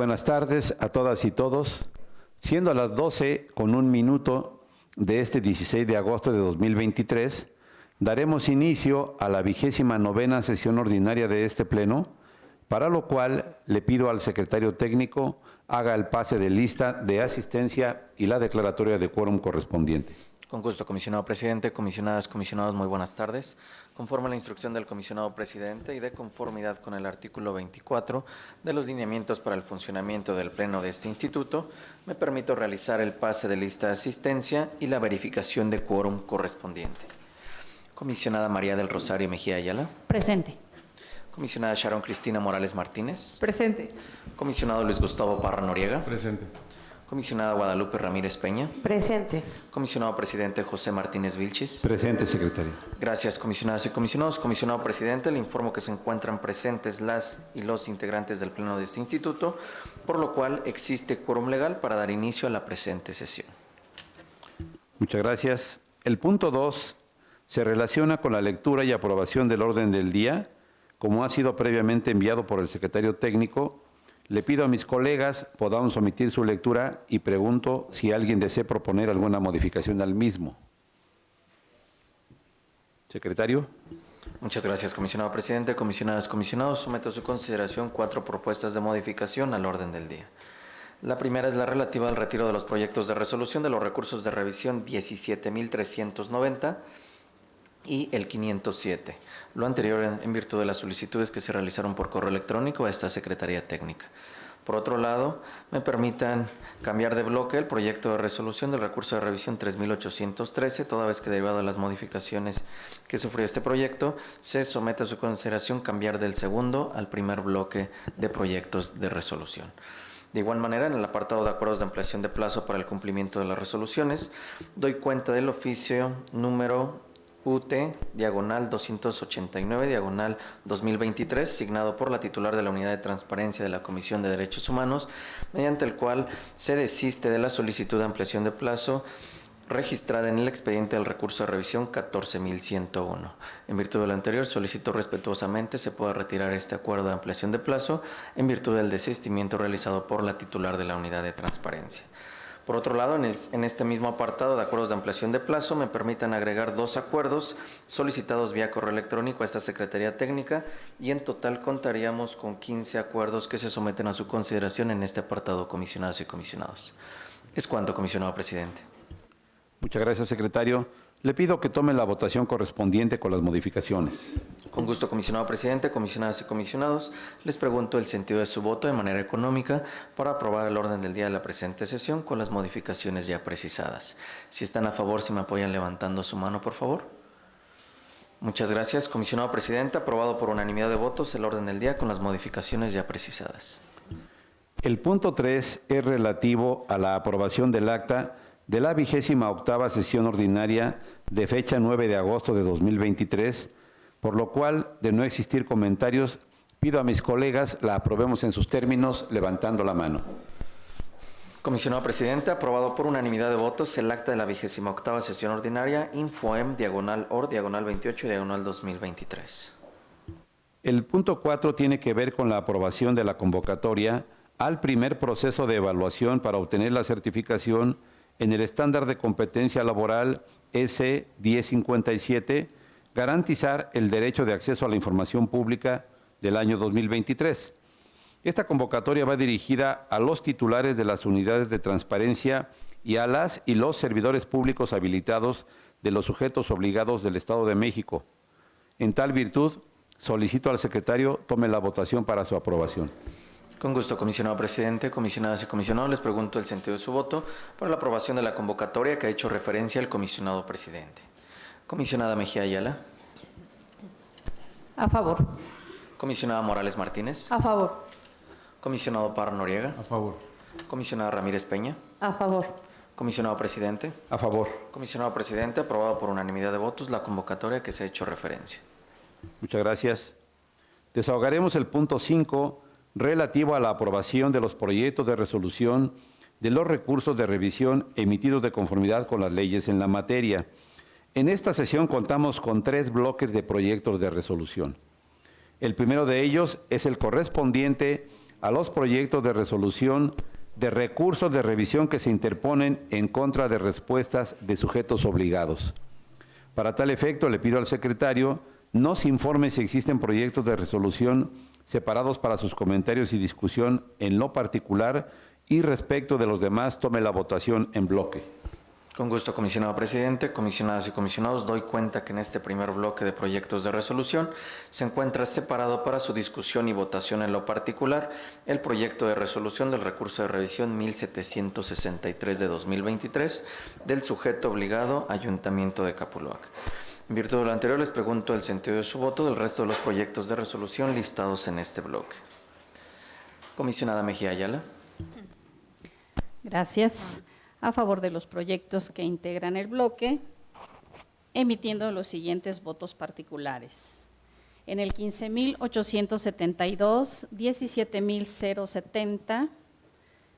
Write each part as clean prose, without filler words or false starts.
buenas tardes a todas y todos. Siendo las 12:01 de este 16 de agosto de 2023, daremos inicio a la 29ª sesión ordinaria de este Pleno, para lo cual le pido al secretario técnico haga el pase de lista de asistencia y la declaratoria de quórum correspondiente. Con gusto, comisionado presidente, comisionadas, comisionados, muy buenas tardes. Conforme a la instrucción del comisionado presidente y de conformidad con el artículo 24 de los lineamientos para el funcionamiento del Pleno de este instituto, me permito realizar el pase de lista de asistencia y la verificación de quórum correspondiente. Comisionada María del Rosario Mejía Ayala. Presente. Comisionada Sharon Cristina Morales Martínez. Presente. Comisionado Luis Gustavo Parra Noriega. Presente. Comisionada Guadalupe Ramírez Peña. Presente. Comisionado presidente José Martínez Vilchis. Presente, secretario. Gracias, comisionadas y comisionados. Comisionado presidente, le informo que se encuentran presentes las y los integrantes del Pleno de este instituto, por lo cual existe quórum legal para dar inicio a la presente sesión. Muchas gracias. El punto 2 se relaciona con la lectura y aprobación del orden del día, como ha sido previamente enviado por el secretario técnico. Le pido a mis colegas podamos omitir su lectura y pregunto si alguien desea proponer alguna modificación al mismo. Secretario. Muchas gracias, comisionado presidente. Comisionadas, comisionados, someto a su consideración 4 propuestas de modificación al orden del día. La primera es la relativa al retiro de los proyectos de resolución de los recursos de revisión 17.390 y el 507. Lo anterior en virtud de las solicitudes que se realizaron por correo electrónico a esta Secretaría Técnica. Por otro lado, me permitan cambiar de bloque el proyecto de resolución del recurso de revisión 3.813, toda vez que derivado de las modificaciones que sufrió este proyecto, se somete a su consideración cambiar del segundo al primer bloque de proyectos de resolución. De igual manera, en el apartado de acuerdos de ampliación de plazo para el cumplimiento de las resoluciones, doy cuenta del oficio número UT/289/2023, signado por la titular de la Unidad de Transparencia de la Comisión de Derechos Humanos, mediante el cual se desiste de la solicitud de ampliación de plazo registrada en el expediente del recurso de revisión 14.101. En virtud de lo anterior, solicito respetuosamente se pueda retirar este acuerdo de ampliación de plazo en virtud del desistimiento realizado por la titular de la Unidad de Transparencia. Por otro lado, en este mismo apartado de acuerdos de ampliación de plazo, me permitan agregar 2 acuerdos solicitados vía correo electrónico a esta Secretaría Técnica y en total contaríamos con 15 acuerdos que se someten a su consideración en este apartado, comisionadas y comisionados. Es cuanto, comisionado presidente. Muchas gracias, secretario. Le pido que tome la votación correspondiente con las modificaciones. Con gusto, comisionado presidente, comisionadas y comisionados, les pregunto el sentido de su voto de manera económica para aprobar el orden del día de la presente sesión con las modificaciones ya precisadas. Si están a favor, si me apoyan levantando su mano, por favor. Muchas gracias, comisionado presidente. Aprobado por unanimidad de votos el orden del día con las modificaciones ya precisadas. El punto 3 es relativo a la aprobación del acta de la 28ª sesión ordinaria de fecha 9 de agosto de 2023, por lo cual, de no existir comentarios, pido a mis colegas la aprobemos en sus términos levantando la mano. Comisionado presidente, aprobado por unanimidad de votos el acta de la 28ª sesión ordinaria Infoem/28/2023. El punto 4 tiene que ver con la aprobación de la convocatoria al primer proceso de evaluación para obtener la certificación en el estándar de competencia laboral S1057, garantizar el derecho de acceso a la información pública del año 2023. Esta convocatoria va dirigida a los titulares de las unidades de transparencia y a las y los servidores públicos habilitados de los sujetos obligados del Estado de México. En tal virtud, solicito al secretario tome la votación para su aprobación. Con gusto, comisionado presidente, comisionadas y comisionados, les pregunto el sentido de su voto para la aprobación de la convocatoria que ha hecho referencia el comisionado presidente. Comisionada Mejía Ayala. A favor. Comisionada Morales Martínez. A favor. Comisionado Parra Noriega. A favor. Comisionada Ramírez Peña. A favor. Comisionado presidente. A favor. Comisionado presidente, aprobado por unanimidad de votos la convocatoria que se ha hecho referencia. Muchas gracias. Desahogaremos el punto 5 relativo a la aprobación de los proyectos de resolución de los recursos de revisión emitidos de conformidad con las leyes en la materia. En esta sesión contamos con 3 bloques de proyectos de resolución. El primero de ellos es el correspondiente a los proyectos de resolución de recursos de revisión que se interponen en contra de respuestas de sujetos obligados. Para tal efecto, le pido al secretario nos informe si existen proyectos de resolución separados para sus comentarios y discusión en lo particular y respecto de los demás tome la votación en bloque. Con gusto, comisionado presidente, comisionadas y comisionados, doy cuenta que en este primer bloque de proyectos de resolución se encuentra separado para su discusión y votación en lo particular el proyecto de resolución del recurso de revisión 1763 de 2023 del sujeto obligado Ayuntamiento de Capuluac. En virtud de lo anterior, les pregunto el sentido de su voto del resto de los proyectos de resolución listados en este bloque. Comisionada Mejía Ayala. Gracias. A favor de los proyectos que integran el bloque, emitiendo los siguientes votos particulares. En el 15.872, 17.070,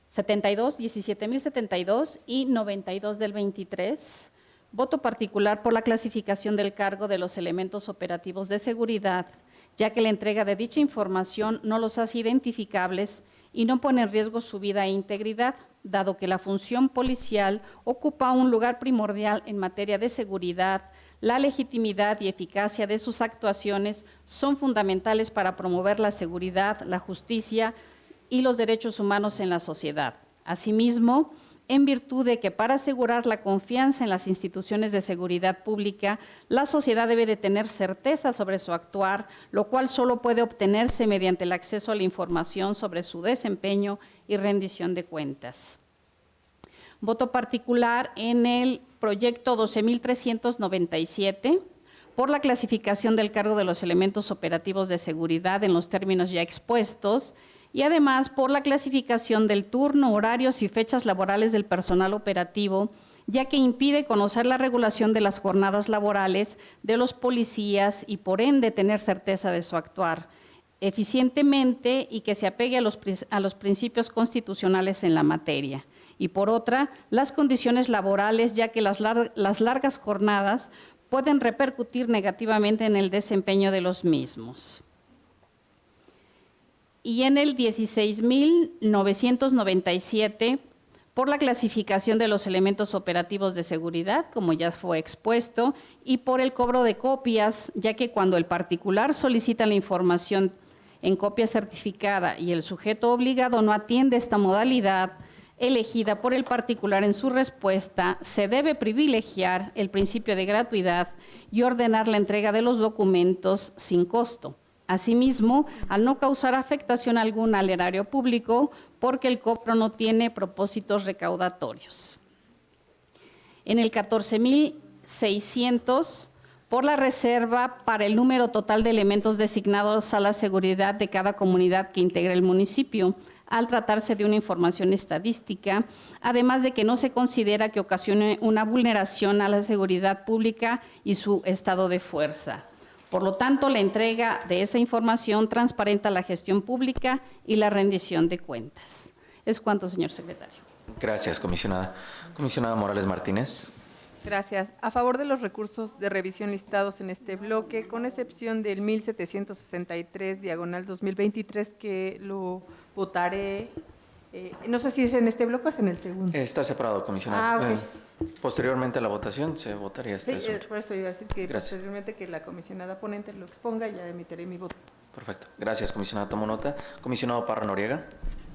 72, 17.072 y 92 del 23, voto particular por la clasificación del cargo de los elementos operativos de seguridad, ya que la entrega de dicha información no los hace identificables y no pone en riesgo su vida e integridad, dado que la función policial ocupa un lugar primordial en materia de seguridad. La legitimidad y eficacia de sus actuaciones son fundamentales para promover la seguridad, la justicia y los derechos humanos en la sociedad. Asimismo, en virtud de que para asegurar la confianza en las instituciones de seguridad pública, la sociedad debe de tener certeza sobre su actuar, lo cual solo puede obtenerse mediante el acceso a la información sobre su desempeño y rendición de cuentas. Voto particular en el proyecto 12.397 por la clasificación del cargo de los elementos operativos de seguridad en los términos ya expuestos, y además por la clasificación del turno, horarios y fechas laborales del personal operativo, ya que impide conocer la regulación de las jornadas laborales de los policías y por ende tener certeza de su actuar eficientemente y que se apegue a los principios constitucionales en la materia. Y por otra, las condiciones laborales, ya que las largas jornadas pueden repercutir negativamente en el desempeño de los mismos. Y en el 16.997, por la clasificación de los elementos operativos de seguridad, como ya fue expuesto, y por el cobro de copias, ya que cuando el particular solicita la información en copia certificada y el sujeto obligado no atiende esta modalidad elegida por el particular en su respuesta, se debe privilegiar el principio de gratuidad y ordenar la entrega de los documentos sin costo. Asimismo, al no causar afectación alguna al erario público, porque el cobro no tiene propósitos recaudatorios. En el 14.600, por la reserva para el número total de elementos designados a la seguridad de cada comunidad que integra el municipio, al tratarse de una información estadística, además de que no se considera que ocasione una vulneración a la seguridad pública y su estado de fuerza. Por lo tanto, la entrega de esa información transparenta la gestión pública y la rendición de cuentas. Es cuanto, señor secretario. Gracias, comisionada. Comisionada Morales Martínez. Gracias. A favor de los recursos de revisión listados en este bloque, con excepción del 1763, diagonal 2023, que lo votaré, no sé si es en este bloque o es en el segundo. Está separado, comisionada. Ah, ok. Posteriormente a la votación se votaría este Sí, asunto. por eso iba a decir que Gracias. posteriormente que la comisionada ponente lo exponga, ya emitiré mi voto. Perfecto. Gracias, comisionada. Tomo nota. Comisionado Parra Noriega.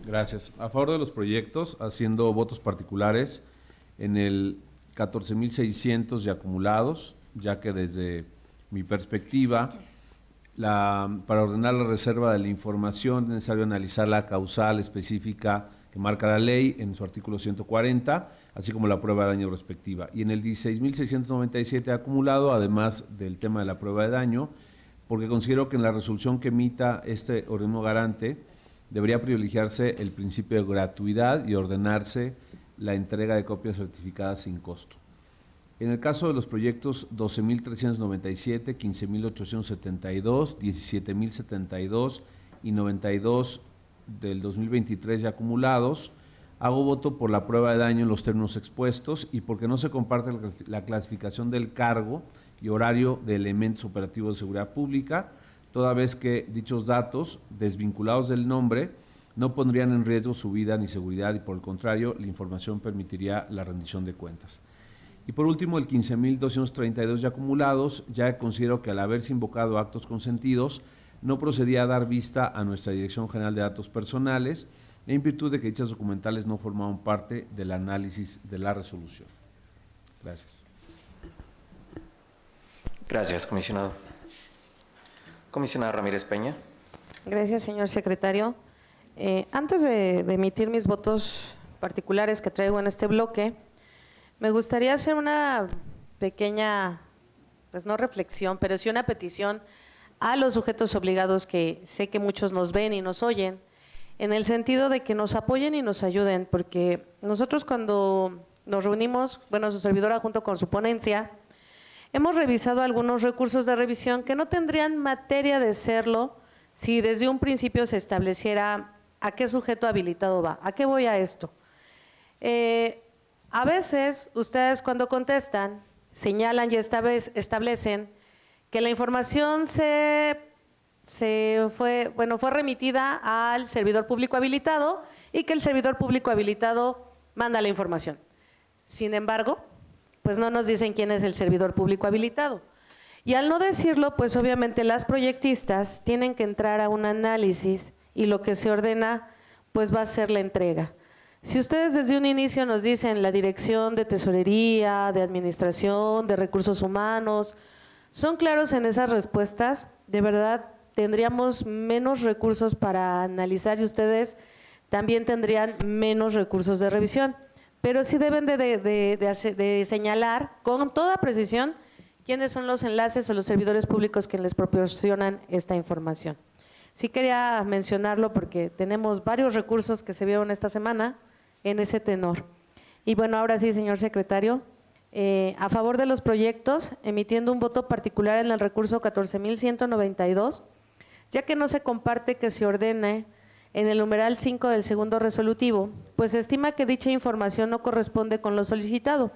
Gracias. A favor de los proyectos, haciendo votos particulares en el 14.600 de acumulados, ya que desde mi perspectiva, para ordenar la reserva de la información es necesario analizar la causal específica que marca la ley en su artículo 140, así como la prueba de daño respectiva. Y en el 16.697 acumulado, además del tema de la prueba de daño, porque considero que en la resolución que emita este organismo garante debería privilegiarse el principio de gratuidad y ordenarse la entrega de copias certificadas sin costo. En el caso de los proyectos 12.397, 15.872, 17.072 y 92 del 2023 ya acumulados, hago voto por la prueba de daño en los términos expuestos y porque no se comparte la clasificación del cargo y horario de elementos operativos de seguridad pública, toda vez que dichos datos, desvinculados del nombre, no pondrían en riesgo su vida ni seguridad y por el contrario, la información permitiría la rendición de cuentas. Y por último, el 15.232 ya acumulados, ya considero que al haberse invocado actos consentidos, no procedía a dar vista a nuestra Dirección General de Datos Personales, en virtud de que dichas documentales no formaban parte del análisis de la resolución. Gracias. Gracias, comisionado. Comisionada Ramírez Peña. Gracias, señor secretario. Antes de emitir mis votos particulares que traigo en este bloque, me gustaría hacer una pequeña, pues no reflexión, pero sí una petición a los sujetos obligados que sé que muchos nos ven y nos oyen, en el sentido de que nos apoyen y nos ayuden, porque nosotros cuando nos reunimos, bueno, su servidora junto con su ponencia, hemos revisado algunos recursos de revisión que no tendrían materia de serlo si desde un principio se estableciera a qué sujeto habilitado va. ¿A qué voy a esto? A veces ustedes cuando contestan señalan y establecen que la información fue remitida al servidor público habilitado y que el servidor público habilitado manda la información. Sin embargo, pues no nos dicen quién es el servidor público habilitado. Y al no decirlo, pues obviamente las proyectistas tienen que entrar a un análisis y lo que se ordena, pues va a ser la entrega. Si ustedes desde un inicio nos dicen la dirección de tesorería, de administración, de recursos humanos, son claros en esas respuestas, de verdad tendríamos menos recursos para analizar y ustedes también tendrían menos recursos de revisión. Pero sí deben de señalar con toda precisión quiénes son los enlaces o los servidores públicos que les proporcionan esta información. Sí quería mencionarlo porque tenemos varios recursos que se vieron esta semana en ese tenor. Y bueno, ahora sí, señor secretario, a favor de los proyectos, emitiendo un voto particular en el recurso 14.192, ya que no se comparte que se ordene en el numeral 5 del segundo resolutivo, pues se estima que dicha información no corresponde con lo solicitado,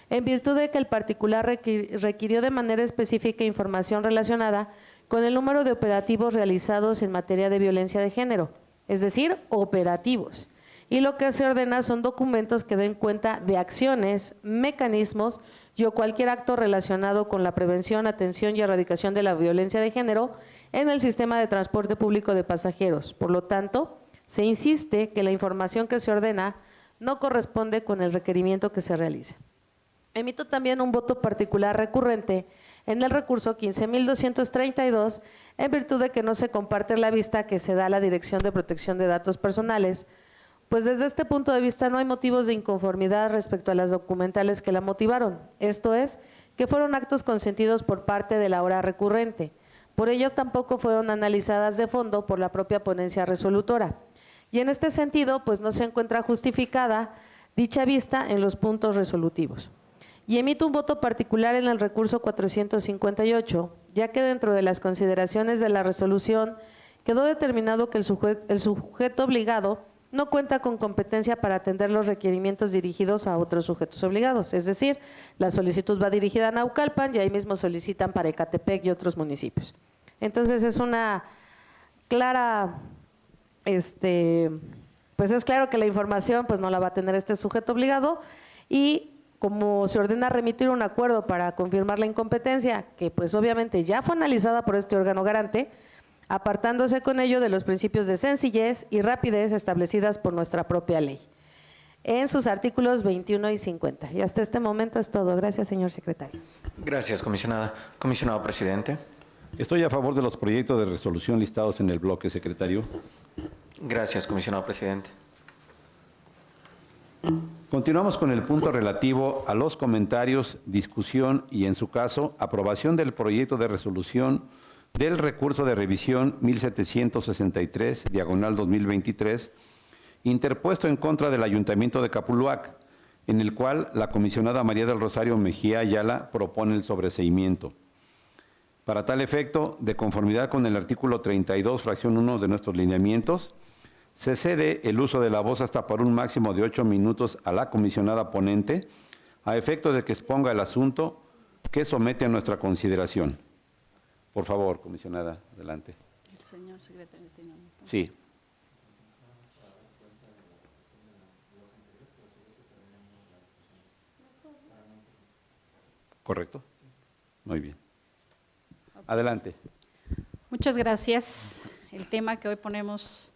en virtud de que el particular requirió de manera específica información relacionada con el número de operativos realizados en materia de violencia de género, es decir, operativos. Y lo que se ordena son documentos que den cuenta de acciones, mecanismos y o cualquier acto relacionado con la prevención, atención y erradicación de la violencia de género en el sistema de transporte público de pasajeros. Por lo tanto, se insiste que la información que se ordena no corresponde con el requerimiento que se realice. Emito también un voto particular recurrente en el recurso 15.232 en virtud de que no se comparte la vista que se da a la Dirección de Protección de Datos Personales, pues desde este punto de vista no hay motivos de inconformidad respecto a las documentales que la motivaron, esto es, que fueron actos consentidos por parte de la hora recurrente. Por ello tampoco fueron analizadas de fondo por la propia ponencia resolutora. Y en este sentido, pues no se encuentra justificada dicha vista en los puntos resolutivos. Y emito un voto particular en el recurso 458, ya que dentro de las consideraciones de la resolución quedó determinado que el sujeto obligado no cuenta con competencia para atender los requerimientos dirigidos a otros sujetos obligados. Es decir, la solicitud va dirigida a Naucalpan y ahí mismo solicitan para Ecatepec y otros municipios. Entonces es una clara, pues es claro que la información pues no la va a tener este sujeto obligado y como se ordena remitir un acuerdo para confirmar la incompetencia, que pues obviamente ya fue analizada por este órgano garante, apartándose con ello de los principios de sencillez y rapidez establecidas por nuestra propia ley, en sus artículos 21 y 50. Y hasta este momento es todo. Gracias, señor secretario. Gracias, comisionada. Comisionado presidente. Estoy a favor de los proyectos de resolución listados en el bloque, secretario. Gracias, comisionado presidente. Continuamos con el punto relativo a los comentarios, discusión y, en su caso, aprobación del proyecto de resolución del recurso de revisión 1763, diagonal 2023, interpuesto en contra del Ayuntamiento de Capuluac, en el cual la comisionada María del Rosario Mejía Ayala propone el sobreseimiento. Para tal efecto, de conformidad con el artículo 32, fracción 1 de nuestros lineamientos, se cede el uso de la voz hasta por un máximo de 8 minutos a la comisionada ponente, a efecto de que exponga el asunto que somete a nuestra consideración. Por favor, comisionada, adelante. El señor secretario tiene un punto. Sí. ¿Correcto? Muy bien. Adelante. Muchas gracias. El tema que hoy ponemos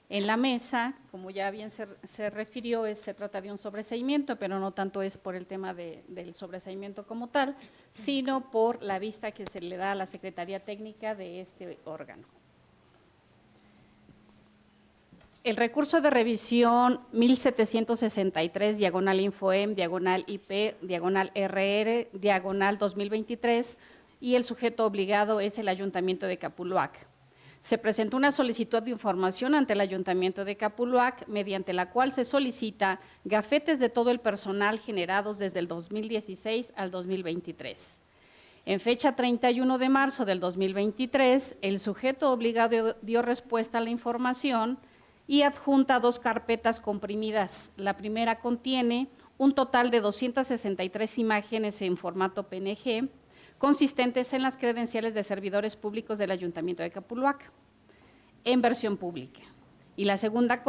en la mesa, como ya bien se refirió, se trata de un sobreseimiento, pero no tanto es por el tema del sobreseimiento como tal, sino por la vista que se le da a la Secretaría Técnica de este órgano. El recurso de revisión 1763, diagonal Infoem, diagonal IP, diagonal RR, diagonal 2023, y el sujeto obligado es el Ayuntamiento de Capuluac. Se presentó una solicitud de información ante el Ayuntamiento de Capuluac, mediante la cual se solicita gafetes de todo el personal generados desde el 2016 al 2023. En fecha 31 de marzo del 2023, el sujeto obligado dio respuesta a la información y adjunta 2 carpetas comprimidas. La primera contiene un total de 263 imágenes en formato PNG, consistentes en las credenciales de servidores públicos del Ayuntamiento de Capuluac, en versión pública. Y la segunda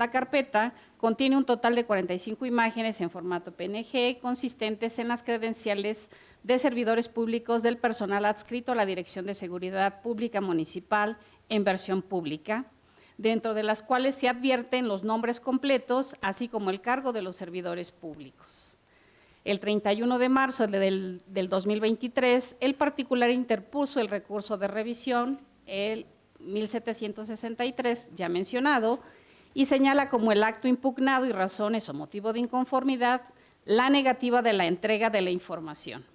carpeta contiene un total de 45 imágenes en formato PNG, consistentes en las credenciales de servidores públicos del personal adscrito a la Dirección de Seguridad Pública Municipal, en versión pública, dentro de las cuales se advierten los nombres completos, así como el cargo de los servidores públicos. El 31 de marzo del 2023, el particular interpuso el recurso de revisión, el 1763, ya mencionado, y señala como el acto impugnado y razones o motivo de inconformidad la negativa de la entrega de la información.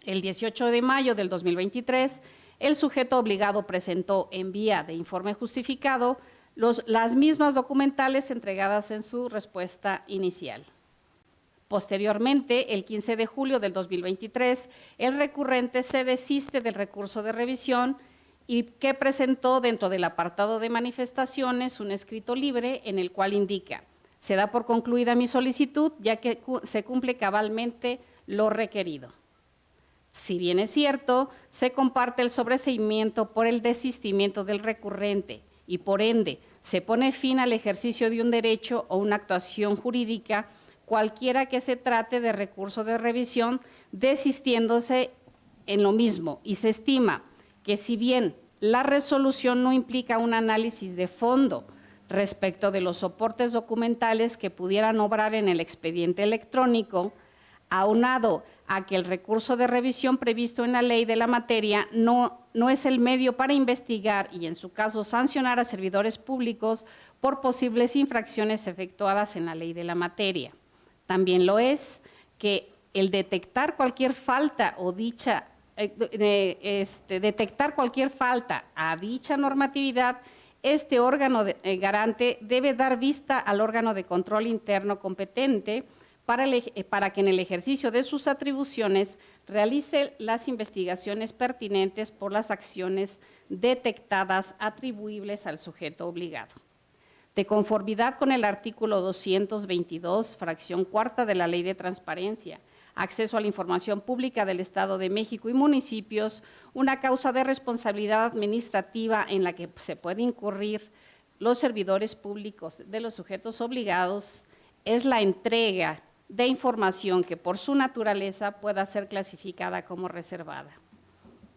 El 18 de mayo del 2023, el sujeto obligado presentó en vía de informe justificado las mismas documentales entregadas en su respuesta inicial. Posteriormente, el 15 de julio del 2023, el recurrente se desiste del recurso de revisión y que presentó dentro del apartado de manifestaciones un escrito libre en el cual indica: se da por concluida mi solicitud ya que se cumple cabalmente lo requerido. Si bien es cierto, se comparte el sobreseimiento por el desistimiento del recurrente y por ende se pone fin al ejercicio de un derecho o una actuación jurídica, cualquiera que se trate de recurso de revisión, desistiéndose en lo mismo, y se estima que si bien la resolución no implica un análisis de fondo respecto de los soportes documentales que pudieran obrar en el expediente electrónico, aunado a que el recurso de revisión previsto en la ley de la materia no es el medio para investigar y, en su caso, sancionar a servidores públicos por posibles infracciones efectuadas en la ley de la materia. También lo es que el detectar cualquier falta o detectar cualquier falta a dicha normatividad, este órgano garante debe dar vista al órgano de control interno competente para que en el ejercicio de sus atribuciones realice las investigaciones pertinentes por las acciones detectadas atribuibles al sujeto obligado. De conformidad con el artículo 222, fracción cuarta de la Ley de Transparencia, Acceso a la Información Pública del Estado de México y municipios, una causa de responsabilidad administrativa en la que se puede incurrir los servidores públicos de los sujetos obligados es la entrega de información que por su naturaleza pueda ser clasificada como reservada.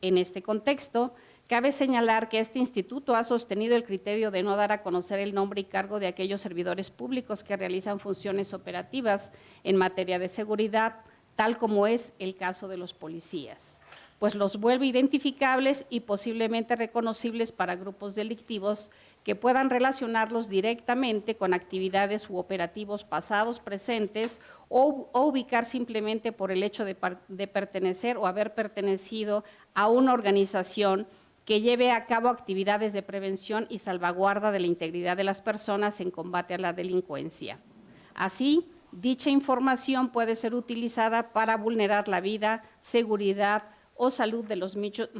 En este contexto, cabe señalar que este instituto ha sostenido el criterio de no dar a conocer el nombre y cargo de aquellos servidores públicos que realizan funciones operativas en materia de seguridad, tal como es el caso de los policías, pues los vuelve identificables y posiblemente reconocibles para grupos delictivos que puedan relacionarlos directamente con actividades u operativos pasados, presentes o ubicar simplemente por el hecho de pertenecer o haber pertenecido a una organización que lleve a cabo actividades de prevención y salvaguarda de la integridad de las personas en combate a la delincuencia. Así, dicha información puede ser utilizada para vulnerar la vida, seguridad o salud de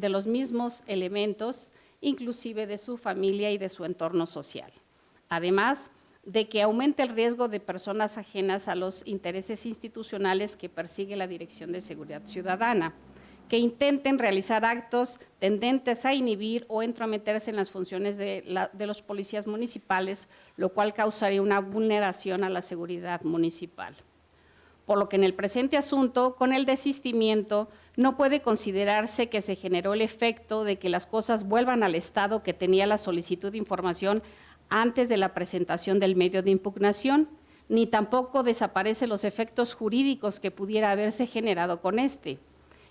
los mismos elementos, inclusive de su familia y de su entorno social. Además de que aumente el riesgo de personas ajenas a los intereses institucionales que persigue la Dirección de Seguridad Ciudadana, que intenten realizar actos tendentes a inhibir o entrometerse en las funciones de los policías municipales, lo cual causaría una vulneración a la seguridad municipal. por lo que en el presente asunto, con el desistimiento, no puede considerarse que se generó el efecto de que las cosas vuelvan al estado que tenía la solicitud de información antes de la presentación del medio de impugnación, ni tampoco desaparecen los efectos jurídicos que pudiera haberse generado con este,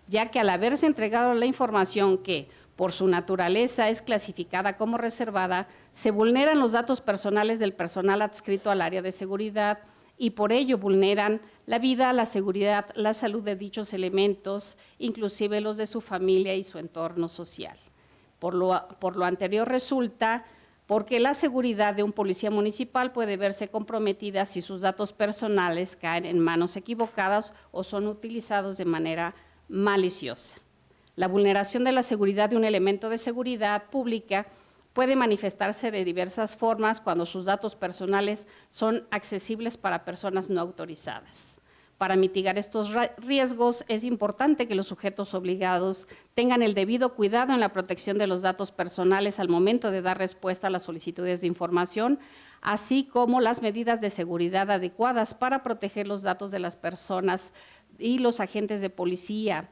ya que al haberse entregado la información que, por su naturaleza, es clasificada como reservada, se vulneran los datos personales del personal adscrito al área de seguridad y por ello vulneran la vida, la seguridad, la salud de dichos elementos, inclusive los de su familia y su entorno social. Por lo anterior resulta porque la seguridad de un policía municipal puede verse comprometida si sus datos personales caen en manos equivocadas o son utilizados de manera maliciosa. La vulneración de la seguridad de un elemento de seguridad pública puede manifestarse de diversas formas cuando sus datos personales son accesibles para personas no autorizadas. Para mitigar estos riesgos, es importante que los sujetos obligados tengan el debido cuidado en la protección de los datos personales al momento de dar respuesta a las solicitudes de información, así como las medidas de seguridad adecuadas para proteger los datos de las personas y los agentes de policía.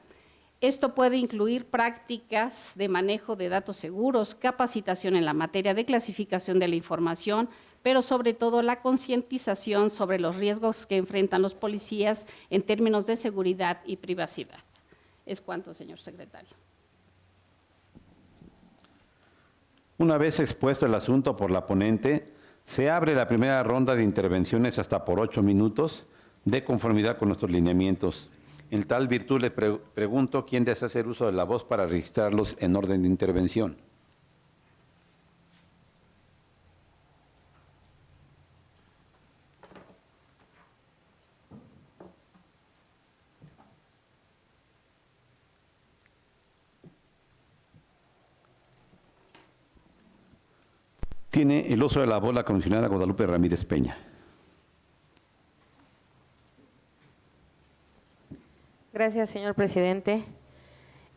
Esto puede incluir prácticas de manejo de datos seguros, capacitación en la materia de clasificación de la información, pero sobre todo la concientización sobre los riesgos que enfrentan los policías en términos de seguridad y privacidad. Es cuanto, señor secretario. Una vez expuesto el asunto por la ponente, se abre la primera ronda de intervenciones hasta por 8 minutos, de conformidad con nuestros lineamientos. En tal virtud le pregunto quién desea hacer uso de la voz para registrarlos en orden de intervención. Tiene el uso de la voz la comisionada Guadalupe Ramírez Peña. Gracias, señor presidente.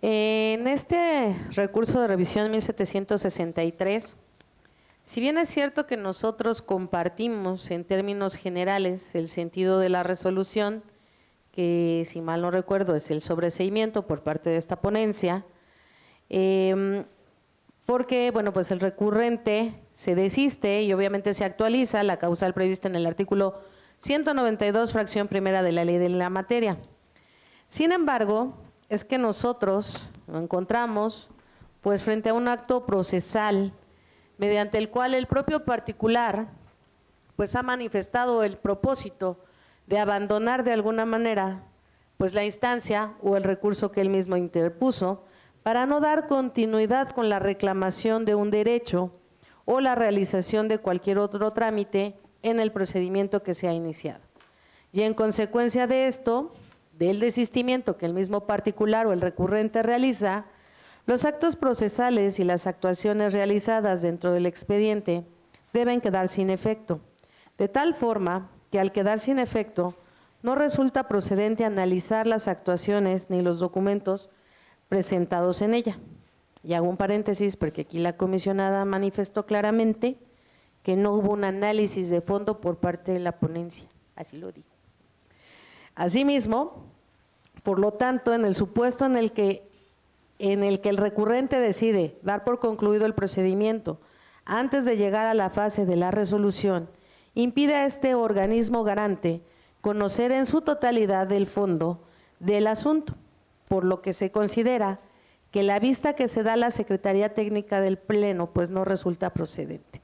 En este recurso de revisión 1763, si bien es cierto que nosotros compartimos en términos generales el sentido de la resolución, que si mal no recuerdo es el sobreseimiento por parte de esta ponencia, porque bueno, pues el recurrente se desiste y obviamente se actualiza la causal prevista en el artículo 192, fracción primera de la ley de la materia. Sin embargo, es que nosotros nos encontramos pues frente a un acto procesal mediante el cual el propio particular pues ha manifestado el propósito de abandonar de alguna manera pues la instancia o el recurso que él mismo interpuso para no dar continuidad con la reclamación de un derecho o la realización de cualquier otro trámite en el procedimiento que se ha iniciado. Y en consecuencia de esto, del desistimiento que el mismo particular o el recurrente realiza, los actos procesales y las actuaciones realizadas dentro del expediente deben quedar sin efecto, de tal forma que al quedar sin efecto no resulta procedente analizar las actuaciones ni los documentos presentados en ella. Y hago un paréntesis porque aquí la comisionada manifestó claramente que no hubo un análisis de fondo por parte de la ponencia, así lo dijo. Asimismo, por lo tanto, en el supuesto en el que el recurrente decide dar por concluido el procedimiento antes de llegar a la fase de la resolución, impide a este organismo garante conocer en su totalidad el fondo del asunto, por lo que se considera que la vista que se da a la Secretaría Técnica del Pleno pues no resulta procedente.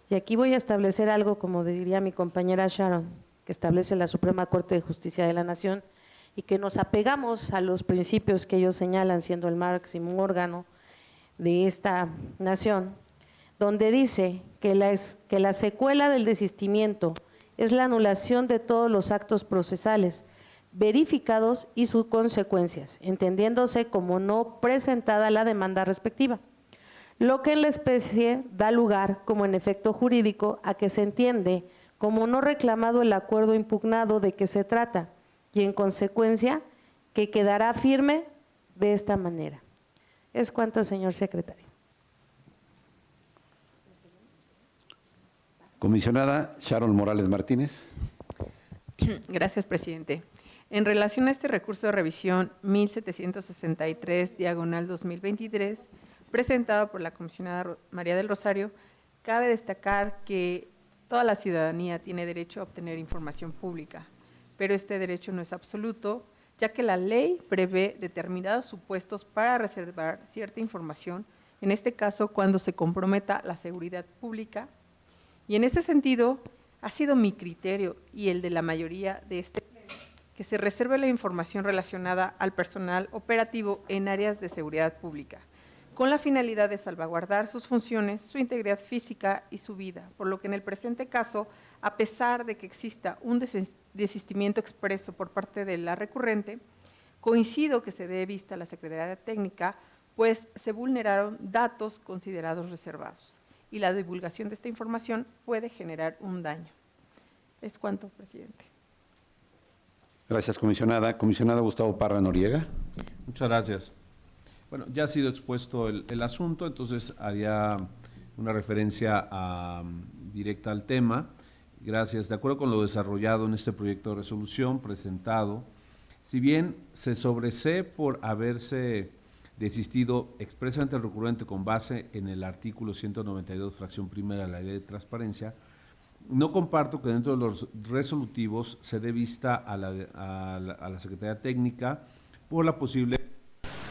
Y aquí voy a establecer algo, como diría mi compañera Sharon, que establece la Suprema Corte de Justicia de la Nación, y que nos apegamos a los principios que ellos señalan, siendo el máximo órgano de esta nación, donde dice que la secuela del desistimiento es la anulación de todos los actos procesales verificados y sus consecuencias, entendiéndose como no presentada la demanda respectiva, lo que en la especie da lugar, como en efecto jurídico, a que se entiende como no reclamado el acuerdo impugnado de que se trata, y en consecuencia que quedará firme de esta manera. Es cuanto, señor secretario. Comisionada Sharon Morales Martínez. Gracias, presidente. En relación a este recurso de revisión 1763/2023, presentado por la comisionada María del Rosario, cabe destacar que toda la ciudadanía tiene derecho a obtener información pública, pero este derecho no es absoluto, ya que la ley prevé determinados supuestos para reservar cierta información, en este caso cuando se comprometa la seguridad pública, y en ese sentido ha sido mi criterio y el de la mayoría de este pleno que se reserve la información relacionada al personal operativo en áreas de seguridad pública, con la finalidad de salvaguardar sus funciones, su integridad física y su vida, por lo que en el presente caso, a pesar de que exista un desistimiento expreso por parte de la recurrente, coincido que se dé vista a la Secretaría Técnica, pues se vulneraron datos considerados reservados y la divulgación de esta información puede generar un daño. Es cuanto, presidente. Gracias, comisionada. Comisionado Gustavo Parra Noriega. Muchas gracias. Bueno, ya ha sido expuesto el asunto, entonces haría una referencia directa al tema. Gracias. De acuerdo con lo desarrollado en este proyecto de resolución presentado, si bien se sobresee por haberse desistido expresamente el recurrente con base en el artículo 192, fracción primera de la Ley de Transparencia, no comparto que dentro de los resolutivos se dé vista a la Secretaría Técnica por la posible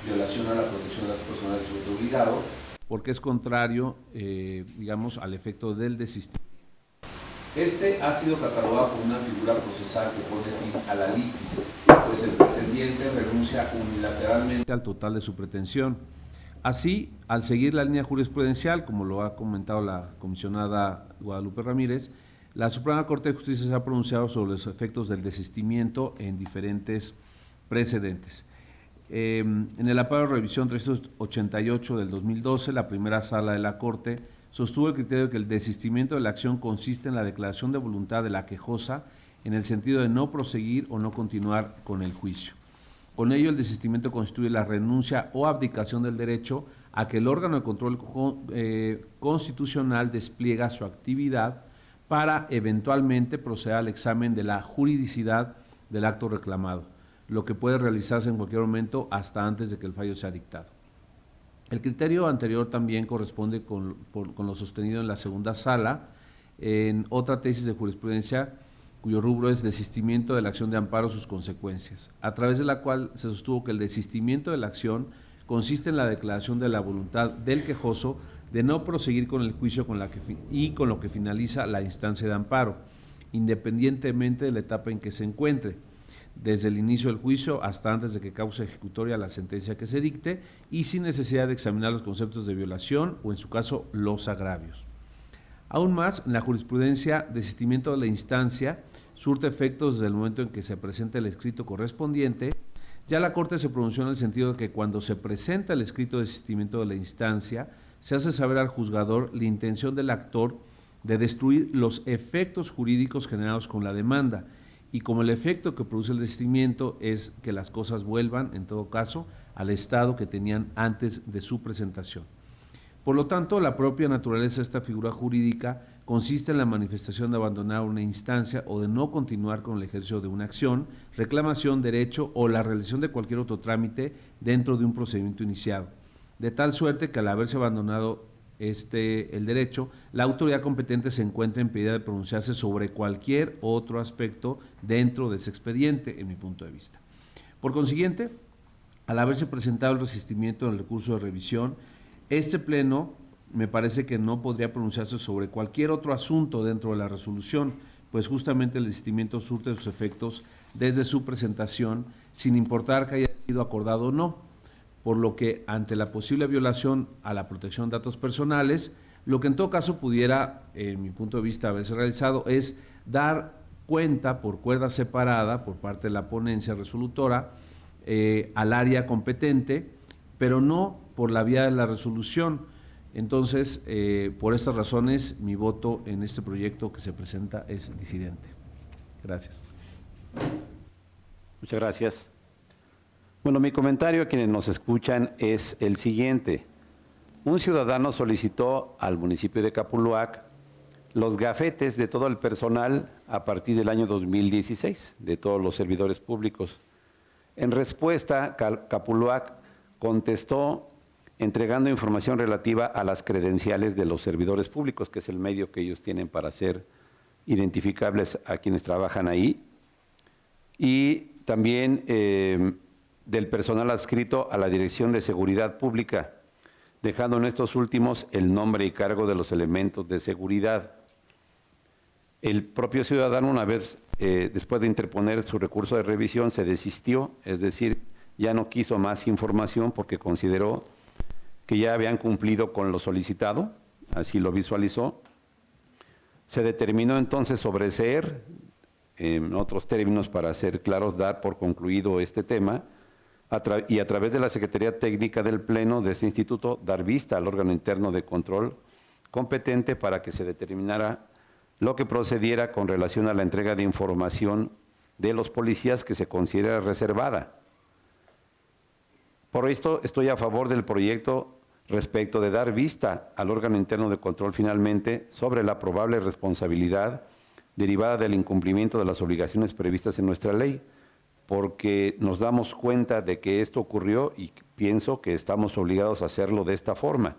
violación a la protección de datos personales del sujeto obligado, porque es contrario, digamos, al efecto del desistimiento. Este ha sido catalogado como una figura procesal que pone fin a la litis, pues el pretendiente renuncia unilateralmente al total de su pretensión. Así, al seguir la línea jurisprudencial, como lo ha comentado la comisionada Guadalupe Ramírez, la Suprema Corte de Justicia se ha pronunciado sobre los efectos del desistimiento en diferentes precedentes. En el amparo de revisión 388 del 2012, la primera sala de la Corte sostuvo el criterio de que el desistimiento de la acción consiste en la declaración de voluntad de la quejosa en el sentido de no proseguir o no continuar con el juicio. Con ello, el desistimiento constituye la renuncia o abdicación del derecho a que el órgano de control constitucional despliega su actividad para eventualmente proceder al examen de la juridicidad del acto reclamado, lo que puede realizarse en cualquier momento hasta antes de que el fallo sea dictado. El criterio anterior también corresponde con lo sostenido en la segunda sala, en otra tesis de jurisprudencia cuyo rubro es desistimiento de la acción de amparo, sus consecuencias, a través de la cual se sostuvo que el desistimiento de la acción consiste en la declaración de la voluntad del quejoso de no proseguir con el juicio con lo que finaliza la instancia de amparo, independientemente de la etapa en que se encuentre, desde el inicio del juicio hasta antes de que cause ejecutoria la sentencia que se dicte y sin necesidad de examinar los conceptos de violación o, en su caso, los agravios. Aún más, en la jurisprudencia, desistimiento de la instancia surte efectos desde el momento en que se presenta el escrito correspondiente. Ya la Corte se pronunció en el sentido de que cuando se presenta el escrito de desistimiento de la instancia, se hace saber al juzgador la intención del actor de destruir los efectos jurídicos generados con la demanda, y como el efecto que produce el desistimiento es que las cosas vuelvan, en todo caso, al estado que tenían antes de su presentación. Por lo tanto, la propia naturaleza de esta figura jurídica consiste en la manifestación de abandonar una instancia o de no continuar con el ejercicio de una acción, reclamación, derecho o la realización de cualquier otro trámite dentro de un procedimiento iniciado, de tal suerte que al haberse abandonado el derecho, la autoridad competente se encuentra impedida de pronunciarse sobre cualquier otro aspecto dentro de ese expediente, en mi punto de vista. Por consiguiente, al haberse presentado el resistimiento en el recurso de revisión, este pleno me parece que no podría pronunciarse sobre cualquier otro asunto dentro de la resolución, pues justamente el desistimiento surte sus efectos desde su presentación, sin importar que haya sido acordado o no, por lo que ante la posible violación a la protección de datos personales, lo que en todo caso pudiera, en mi punto de vista, haberse realizado es dar cuenta por cuerda separada por parte de la ponencia resolutora al área competente, pero no por la vía de la resolución. Entonces, por estas razones, mi voto en este proyecto que se presenta es disidente. Gracias. Muchas gracias. Bueno, mi comentario a quienes nos escuchan es el siguiente. Un ciudadano solicitó al municipio de Capuluac los gafetes de todo el personal a partir del año 2016, de todos los servidores públicos. En respuesta, Capuluac contestó entregando información relativa a las credenciales de los servidores públicos, que es el medio que ellos tienen para ser identificables a quienes trabajan ahí, y también del personal adscrito a la Dirección de Seguridad Pública, dejando en estos últimos el nombre y cargo de los elementos de seguridad. El propio ciudadano, una vez después de interponer su recurso de revisión, se desistió, es decir, ya no quiso más información porque consideró que ya habían cumplido con lo solicitado, así lo visualizó. Se determinó entonces sobreseer, en otros términos, para ser claros, dar por concluido este tema, y a través de la Secretaría Técnica del Pleno de este instituto, dar vista al órgano interno de control competente para que se determinara lo que procediera con relación a la entrega de información de los policías que se considera reservada. Por esto estoy a favor del proyecto respecto de dar vista al órgano interno de control finalmente sobre la probable responsabilidad derivada del incumplimiento de las obligaciones previstas en nuestra ley, porque nos damos cuenta de que esto ocurrió y pienso que estamos obligados a hacerlo de esta forma.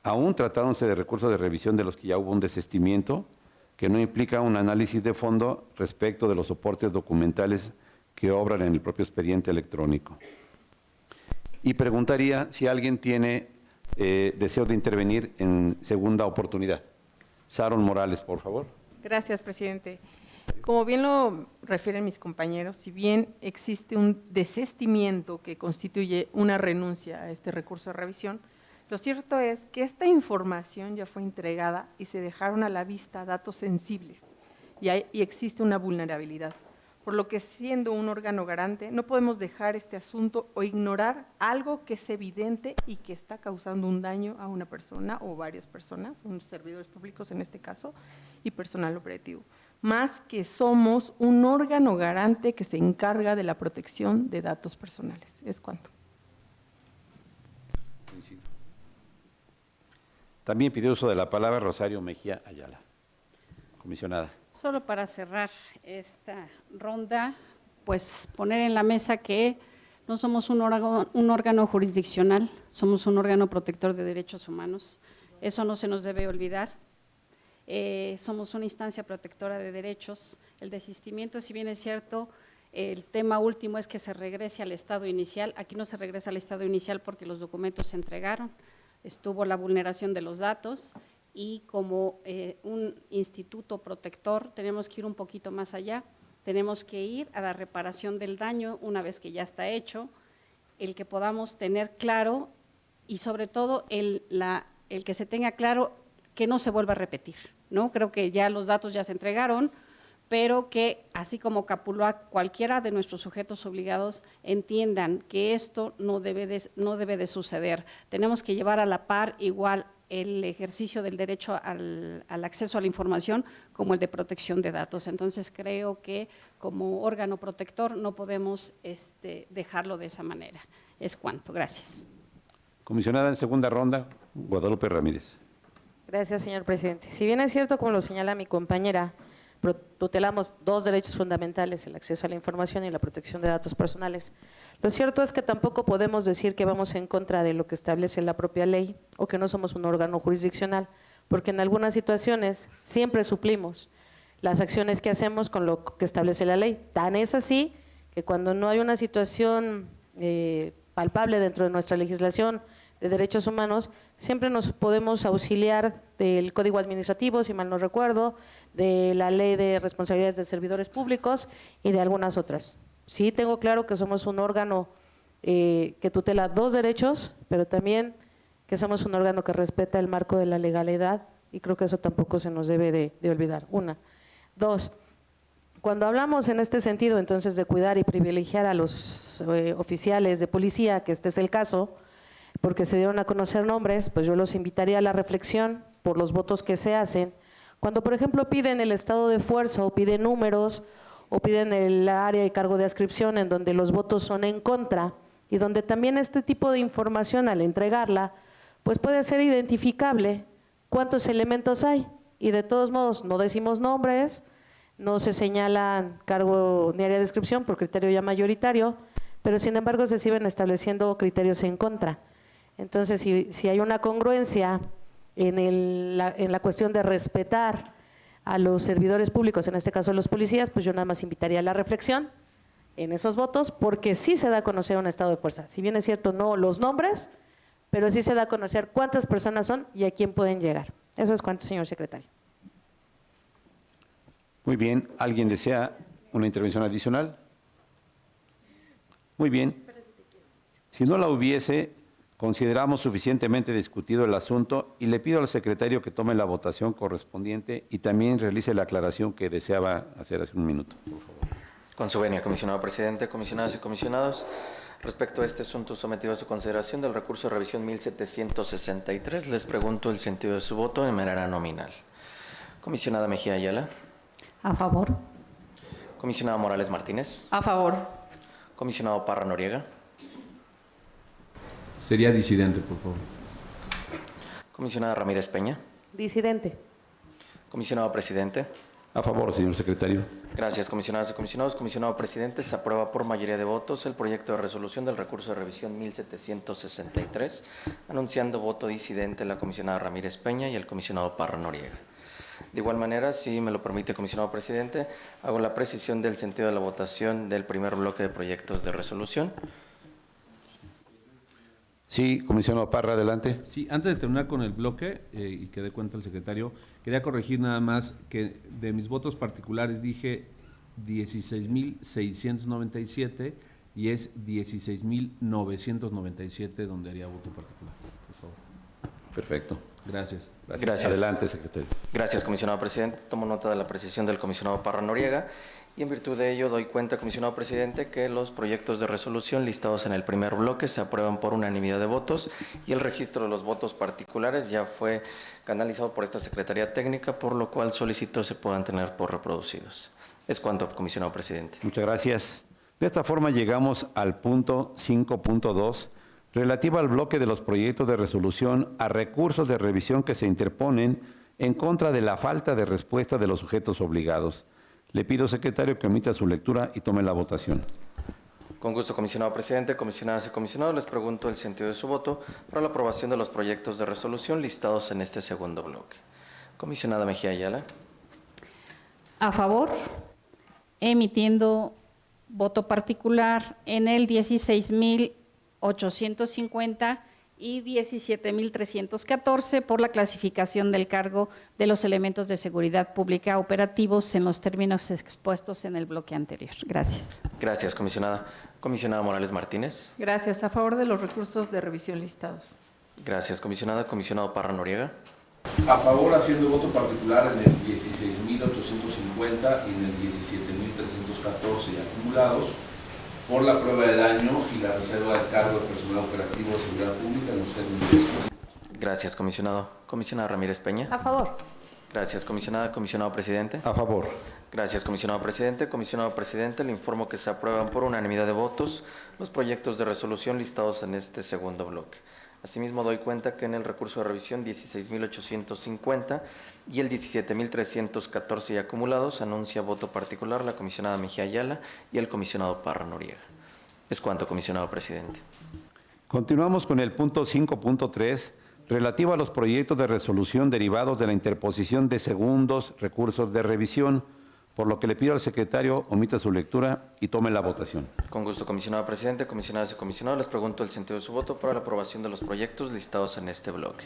Aún tratándose de recursos de revisión de los que ya hubo un desistimiento, que no implica un análisis de fondo respecto de los soportes documentales que obran en el propio expediente electrónico. Y preguntaría si alguien tiene deseo de intervenir en segunda oportunidad. Sharon Morales, por favor. Gracias, presidente. Como bien lo refieren mis compañeros, si bien existe un desistimiento que constituye una renuncia a este recurso de revisión, lo cierto es que esta información ya fue entregada y se dejaron a la vista datos sensibles y existe una vulnerabilidad. Por lo que, siendo un órgano garante, no podemos dejar este asunto o ignorar algo que es evidente y que está causando un daño a una persona o varias personas, unos servidores públicos en este caso, y personal operativo. Más que somos un órgano garante que se encarga de la protección de datos personales. Es cuanto. También pidió uso de la palabra Rosario Mejía Ayala. Comisionada. Solo para cerrar esta ronda, pues poner en la mesa que no somos un órgano jurisdiccional, somos un órgano protector de derechos humanos. Eso no se nos debe olvidar. Somos una instancia protectora de derechos. El desistimiento, si bien es cierto, el tema último es que se regrese al estado inicial. Aquí no se regresa al estado inicial porque los documentos se entregaron, estuvo la vulneración de los datos y como un instituto protector tenemos que ir un poquito más allá, tenemos que ir a la reparación del daño una vez que ya está hecho, el que podamos tener claro y sobre todo el que se tenga claro que no se vuelva a repetir, ¿no? Creo que ya los datos ya se entregaron, pero que así como Capuluac, cualquiera de nuestros sujetos obligados entiendan que esto no debe de suceder. Tenemos que llevar a la par igual el ejercicio del derecho al acceso a la información como el de protección de datos. Entonces creo que como órgano protector no podemos dejarlo de esa manera. Es cuanto. Gracias. Comisionada en segunda ronda, Guadalupe Ramírez. Gracias, señor presidente. Si bien es cierto, como lo señala mi compañera, tutelamos dos derechos fundamentales, el acceso a la información y la protección de datos personales. Lo cierto es que tampoco podemos decir que vamos en contra de lo que establece la propia ley o que no somos un órgano jurisdiccional, porque en algunas situaciones siempre suplimos las acciones que hacemos con lo que establece la ley. Tan es así que cuando no hay una situación palpable dentro de nuestra legislación de derechos humanos, siempre nos podemos auxiliar del Código Administrativo, si mal no recuerdo, de la Ley de Responsabilidades de Servidores Públicos y de algunas otras. Sí tengo claro que somos un órgano que tutela dos derechos, pero también que somos un órgano que respeta el marco de la legalidad y creo que eso tampoco se nos debe de olvidar. Una. Dos, cuando hablamos en este sentido entonces de cuidar y privilegiar a los oficiales de policía, que este es el caso, porque se dieron a conocer nombres, pues yo los invitaría a la reflexión por los votos que se hacen. Cuando, por ejemplo, piden el estado de fuerza o piden números o piden el área de cargo de adscripción en donde los votos son en contra y donde también este tipo de información al entregarla, pues puede ser identificable cuántos elementos hay. y de todos modos no decimos nombres, no se señalan cargo ni área de descripción por criterio ya mayoritario, pero sin embargo se siguen estableciendo criterios en contra. Entonces, si hay una congruencia en la cuestión de respetar a los servidores públicos, en este caso los policías, pues yo nada más invitaría a la reflexión en esos votos, porque sí se da a conocer un estado de fuerza. Si bien es cierto, no los nombres, pero sí se da a conocer cuántas personas son y a quién pueden llegar. Eso es cuanto, señor secretario. Muy bien. ¿Alguien desea una intervención adicional? Muy bien. Si no la hubiese, consideramos suficientemente discutido el asunto y le pido al secretario que tome la votación correspondiente y también realice la aclaración que deseaba hacer hace un minuto, por favor. Con su venia, comisionado presidente, comisionadas y comisionados, respecto a este asunto sometido a su consideración del recurso de revisión 1763, les pregunto el sentido de su voto en manera nominal. Comisionada Mejía Ayala. A favor. Comisionado Morales Martínez. A favor. Comisionado Parra Noriega. Sería disidente, por favor. Comisionada Ramírez Peña. Disidente. Comisionado presidente. A favor, señor secretario. Gracias, comisionadas y comisionados. Comisionado presidente, se aprueba por mayoría de votos el proyecto de resolución del recurso de revisión 1763, anunciando voto disidente la comisionada Ramírez Peña y el comisionado Parra Noriega. De igual manera, si me lo permite, comisionado presidente, hago la precisión del sentido de la votación del primer bloque de proyectos de resolución. Sí, comisionado Parra, adelante. Sí, antes de terminar con el bloque y que dé cuenta el secretario, quería corregir nada más que de mis votos particulares dije 16,697 y es 16,997 donde haría voto particular, por favor. Perfecto. Gracias. Gracias. Adelante, secretario. Gracias, comisionado presidente. Tomo nota de la precisión del comisionado Parra Noriega y en virtud de ello doy cuenta, comisionado presidente, que los proyectos de resolución listados en el primer bloque se aprueban por unanimidad de votos y el registro de los votos particulares ya fue canalizado por esta Secretaría Técnica, por lo cual solicito se puedan tener por reproducidos. Es cuanto, comisionado presidente. Muchas gracias. De esta forma llegamos al punto 5.2, relativo al bloque de los proyectos de resolución a recursos de revisión que se interponen en contra de la falta de respuesta de los sujetos obligados. Le pido, secretario, que omita su lectura y tome la votación. Con gusto, comisionado presidente, comisionadas y comisionados, les pregunto el sentido de su voto para la aprobación de los proyectos de resolución listados en este segundo bloque. Comisionada Mejía Ayala. A favor, emitiendo voto particular en el 16,850 y 17,314 por la clasificación del cargo de los elementos de seguridad pública operativos en los términos expuestos en el bloque anterior. Gracias. Gracias, comisionada. Comisionada Morales Martínez. Gracias. A favor de los recursos de revisión listados. Gracias, comisionada. Comisionado Parra Noriega. A favor, haciendo voto particular en el 16,850 y en el 17,314 acumulados, por la prueba de daño y la reserva del cargo de personal operativo de seguridad pública en los términos expuestos. Gracias, comisionado. Comisionada Ramírez Peña. A favor. Gracias, comisionada. Comisionado presidente. A favor. Gracias, comisionado presidente. Comisionado presidente, le informo que se aprueban por unanimidad de votos los proyectos de resolución listados en este segundo bloque. Asimismo, doy cuenta que en el recurso de revisión 16,850 y el 17,314 y acumulados anuncia voto particular la comisionada Mejía Ayala y el comisionado Parra Noriega. Es cuanto, comisionado presidente. Continuamos con el punto 5.3, relativo a los proyectos de resolución derivados de la interposición de segundos recursos de revisión, por lo que le pido al secretario omita su lectura y tome la votación. Con gusto, comisionado presidente, comisionadas y comisionados, les pregunto el sentido de su voto para la aprobación de los proyectos listados en este bloque.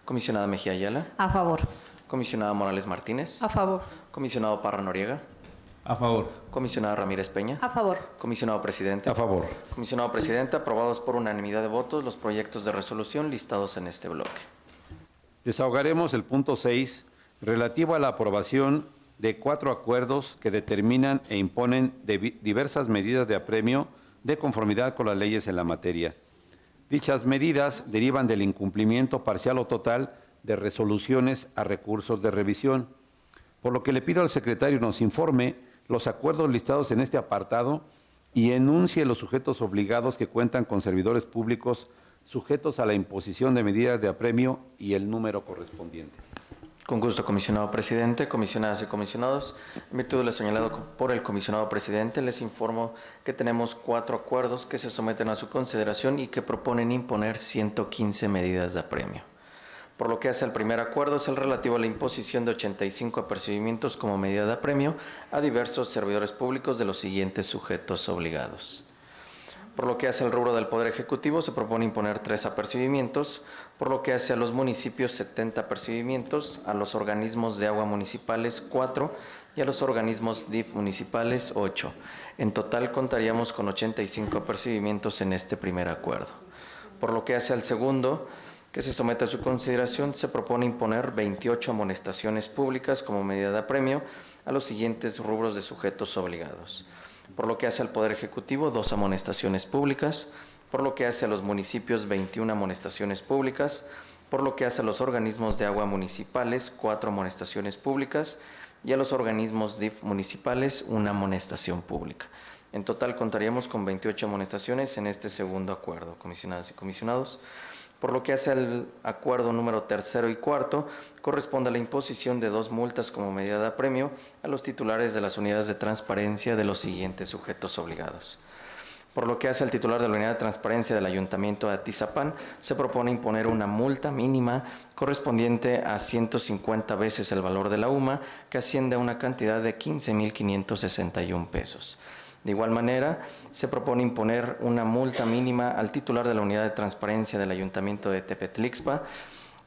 Comisionada Mejía Ayala. A favor. Comisionada Morales Martínez. A favor. Comisionado Parra Noriega. A favor. Comisionada Ramírez Peña. A favor. Comisionado presidente. A favor. Comisionado presidente, aprobados por unanimidad de votos los proyectos de resolución listados en este bloque. Desahogaremos el punto 6, relativo a la aprobación de 4 acuerdos que determinan e imponen diversas medidas de apremio de conformidad con las leyes en la materia. Dichas medidas derivan del incumplimiento parcial o total de resoluciones a recursos de revisión, por lo que le pido al secretario nos informe los acuerdos listados en este apartado y enuncie los sujetos obligados que cuentan con servidores públicos sujetos a la imposición de medidas de apremio y el número correspondiente. Con gusto, comisionado presidente, comisionadas y comisionados. En virtud de lo señalado por el comisionado presidente, les informo que tenemos 4 acuerdos que se someten a su consideración y que proponen imponer 115 medidas de apremio. Por lo que hace al primer acuerdo, es el relativo a la imposición de 85 apercibimientos como medida de apremio a diversos servidores públicos de los siguientes sujetos obligados. Por lo que hace al rubro del Poder Ejecutivo, se propone imponer 3 apercibimientos, por lo que hace a los municipios 70 apercibimientos, a los organismos de agua municipales 4 y a los organismos DIF municipales 8. En total contaríamos con 85 apercibimientos en este primer acuerdo. Por lo que hace al segundo, que se somete a su consideración, se propone imponer 28 amonestaciones públicas como medida de apremio a los siguientes rubros de sujetos obligados. Por lo que hace al Poder Ejecutivo, 2 amonestaciones públicas, por lo que hace a los municipios 21 amonestaciones públicas, por lo que hace a los organismos de agua municipales 4 amonestaciones públicas y a los organismos DIF municipales 1 amonestación pública. En total contaríamos con 28 amonestaciones en este segundo acuerdo, comisionadas y comisionados. Por lo que hace al acuerdo número 3º y 4º, corresponde a la imposición de 2 multas como medida de apremio a los titulares de las unidades de transparencia de los siguientes sujetos obligados. Por lo que hace al titular de la unidad de transparencia del Ayuntamiento de Atizapán, se propone imponer una multa mínima correspondiente a 150 veces el valor de la UMA, que asciende a una cantidad de 15,561 pesos. De igual manera, se propone imponer una multa mínima al titular de la unidad de transparencia del Ayuntamiento de Tepetlixpa,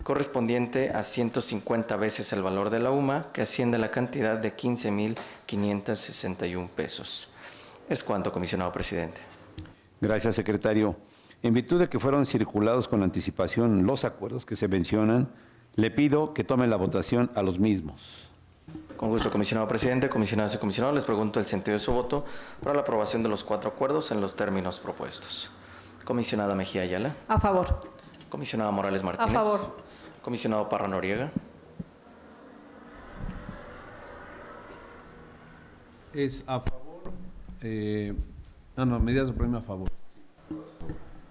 correspondiente a 150 veces el valor de la UMA, que asciende a la cantidad de 15,561 pesos. Es cuanto, comisionado presidente. Gracias, secretario. En virtud de que fueron circulados con anticipación los acuerdos que se mencionan, le pido que tomen la votación a los mismos. Con gusto, comisionado presidente, comisionados y comisionados, les pregunto el sentido de su voto para la aprobación de los 4 acuerdos en los términos propuestos. Comisionada Mejía Ayala. A favor. Comisionada Morales Martínez. A favor. Comisionado Parra Noriega. Es a favor. Medidas de apremio a favor.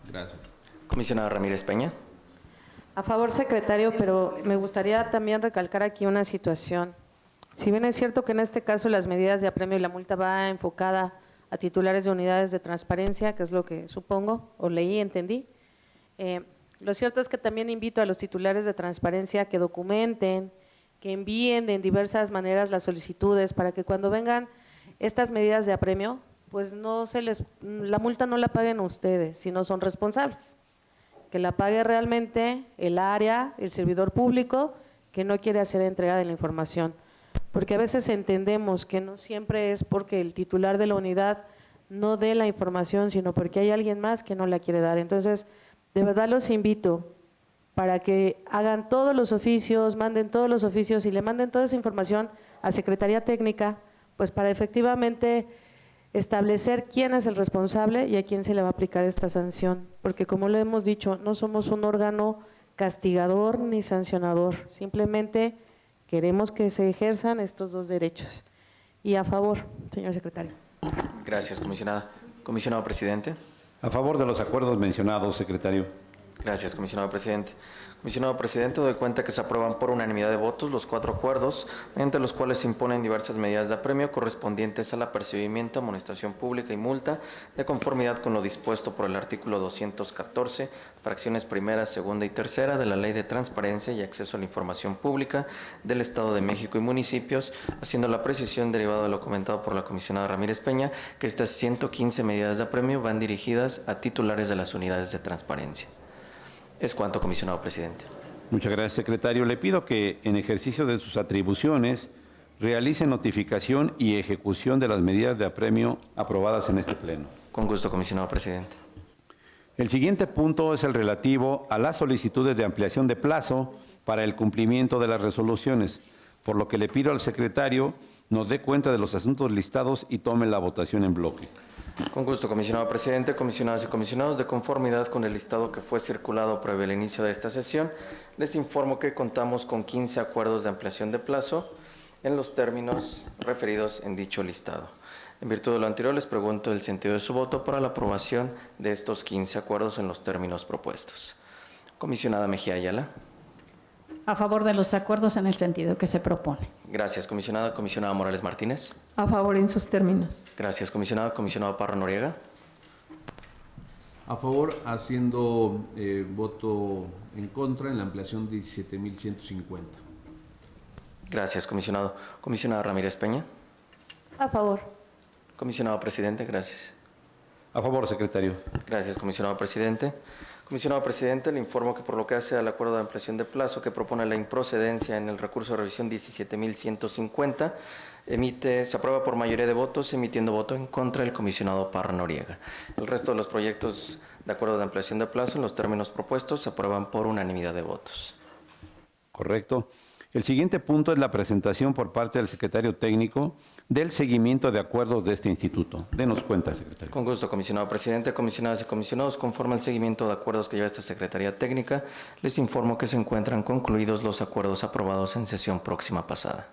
Gracias. Comisionada Ramírez Peña. A favor, secretario, pero me gustaría también recalcar aquí una situación. Si bien es cierto que en este caso las medidas de apremio y la multa va enfocada a titulares de unidades de transparencia, que es lo que supongo, o leí, entendí, lo cierto es que también invito a los titulares de transparencia que documenten, que envíen de diversas maneras las solicitudes para que cuando vengan estas medidas de apremio, pues la multa no la paguen ustedes, sino son responsables. Que la pague realmente el área, el servidor público, que no quiere hacer entrega de la información. Porque a veces entendemos que no siempre es porque el titular de la unidad no dé la información, sino porque hay alguien más que no la quiere dar. Entonces, de verdad los invito para que hagan todos los oficios, manden todos los oficios y le manden toda esa información a Secretaría Técnica, pues para efectivamente establecer quién es el responsable y a quién se le va a aplicar esta sanción. Porque como lo hemos dicho, no somos un órgano castigador ni sancionador, simplemente queremos que se ejerzan estos 2 derechos. Y a favor, señor secretario. Gracias, comisionada. Comisionado presidente. A favor de los acuerdos mencionados, secretario. Gracias, comisionado presidente. Comisionado presidente, doy cuenta que se aprueban por unanimidad de votos los 4 acuerdos, mediante los cuales se imponen diversas medidas de apremio correspondientes al apercibimiento, amonestación pública y multa, de conformidad con lo dispuesto por el artículo 214, fracciones primera, segunda y tercera de la Ley de Transparencia y Acceso a la Información Pública del Estado de México y municipios, haciendo la precisión derivada de lo comentado por la comisionada Ramírez Peña, que estas 115 medidas de apremio van dirigidas a titulares de las unidades de transparencia. Es cuanto, comisionado presidente. Muchas gracias, secretario. Le pido que, en ejercicio de sus atribuciones, realice notificación y ejecución de las medidas de apremio aprobadas en este pleno. Con gusto, comisionado presidente. El siguiente punto es el relativo a las solicitudes de ampliación de plazo para el cumplimiento de las resoluciones, por lo que le pido al secretario nos dé cuenta de los asuntos listados y tome la votación en bloque. Con gusto, comisionado presidente, comisionadas y comisionados, de conformidad con el listado que fue circulado previo al inicio de esta sesión, les informo que contamos con 15 acuerdos de ampliación de plazo en los términos referidos en dicho listado. En virtud de lo anterior, les pregunto el sentido de su voto para la aprobación de estos 15 acuerdos en los términos propuestos. Comisionada Mejía Ayala. A favor de los acuerdos en el sentido que se propone. Gracias, comisionada. Comisionada Morales Martínez. A favor en sus términos. Gracias, comisionada. Comisionado Parra Noriega. A favor, haciendo voto en contra en la ampliación de 17.150. Gracias, comisionado. Comisionada Ramírez Peña. A favor. Comisionado presidente, gracias. A favor, secretario. Gracias, comisionado presidente. Comisionado presidente, le informo que por lo que hace al acuerdo de ampliación de plazo que propone la improcedencia en el recurso de revisión 17.150, se aprueba por mayoría de votos, emitiendo voto en contra el comisionado Parra Noriega. El resto de los proyectos de acuerdo de ampliación de plazo en los términos propuestos se aprueban por unanimidad de votos. Correcto. El siguiente punto es la presentación por parte del secretario técnico del seguimiento de acuerdos de este instituto. Denos cuenta, secretario. Con gusto, comisionado presidente, comisionadas y comisionados, conforme al seguimiento de acuerdos que lleva esta Secretaría Técnica, les informo que se encuentran concluidos los acuerdos aprobados en sesión próxima pasada.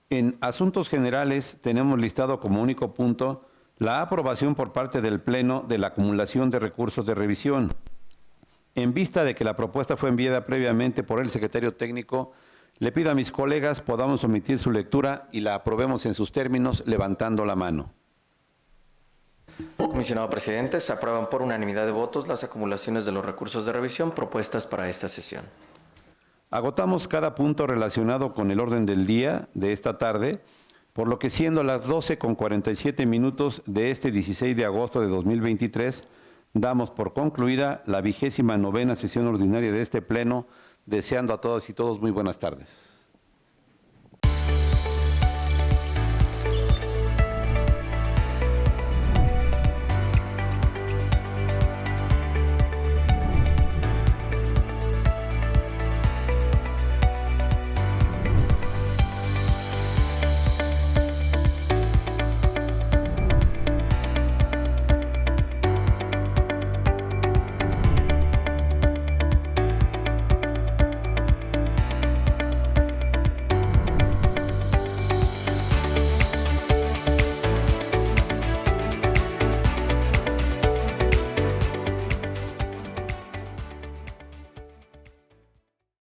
En asuntos generales tenemos listado como único punto la aprobación por parte del Pleno de la acumulación de recursos de revisión. En vista de que la propuesta fue enviada previamente por el secretario técnico, le pido a mis colegas podamos omitir su lectura y la aprobemos en sus términos levantando la mano. Comisionado presidente, se aprueban por unanimidad de votos las acumulaciones de los recursos de revisión propuestas para esta sesión. Agotamos cada punto relacionado con el orden del día de esta tarde, por lo que siendo las 12:47 de este 16 de agosto de 2023, damos por concluida la 29ª sesión ordinaria de este Pleno, deseando a todas y todos muy buenas tardes.